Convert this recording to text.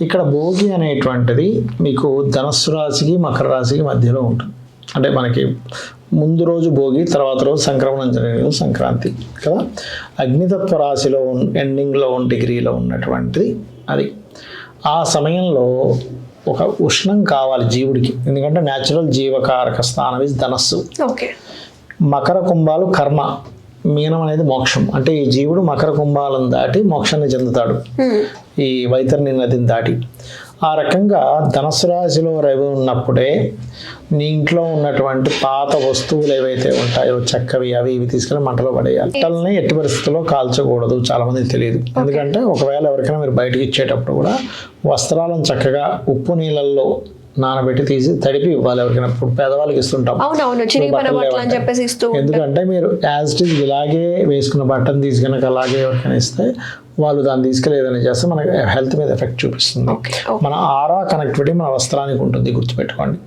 ఇక్కడ భోగి అనేటువంటిది మీకు ధనస్సు రాశికి మకర రాశికి మధ్యలో ఉంటుంది. అంటే మనకి ముందు రోజు భోగి, తర్వాత రోజు సంక్రమణం జరిగిన రోజు సంక్రాంతి కదా. అగ్నితత్వ రాశిలో ఎండింగ్లో డిగ్రీలో ఉన్నటువంటిది అది. ఆ సమయంలో ఒక ఉష్ణం కావాలి జీవుడికి, ఎందుకంటే న్యాచురల్ జీవకారక స్థానం ఇస్ ధనస్సు. మకర కుంభాలు కర్మ, మీనం అనేది మోక్షం. అంటే ఈ జీవుడు మకర కుంభాలను దాటి మోక్షాన్ని చెందుతాడు ఈ వైతరణి నదిని దాటి. ఆ రకంగా ధనుసు రాశిలో రవి ఉన్నప్పుడే నీ ఇంట్లో ఉన్నటువంటి పాత వస్తువులు ఏవైతే ఉంటాయో చెక్కవి అవి ఇవి తీసుకెళ్ళి మంటలో పడేయాలి. మంటల్ని ఎట్టి పరిస్థితుల్లో కాల్చకూడదు, చాలా మందికి తెలియదు. ఎందుకంటే ఒకవేళ ఎవరికైనా మీరు బయటకు ఇచ్చేటప్పుడు కూడా వస్త్రాలను చక్కగా ఉప్పు నీళ్ళల్లో నానబెట్టి తీసి తడిపి ఇవ్వాలి. ఎవరికైనా పేదవాళ్ళకి ఇస్తుంటాం, ఎందుకంటే మీరు యాజ్ ఇట్ ఈజ్ ఇలాగే వేసుకున్న బట్టను తీసుకున్నాక అలాగే ఎవరికైనా ఇస్తే వాళ్ళు దాన్ని తీసుకెళ్ళేదని చేస్తే మనకి హెల్త్ మీద ఎఫెక్ట్ చూపిస్తుంది. మన ఆరా కనెక్టివిటీ మన వస్త్రానికి ఉంటుంది, గుర్తుపెట్టుకోండి.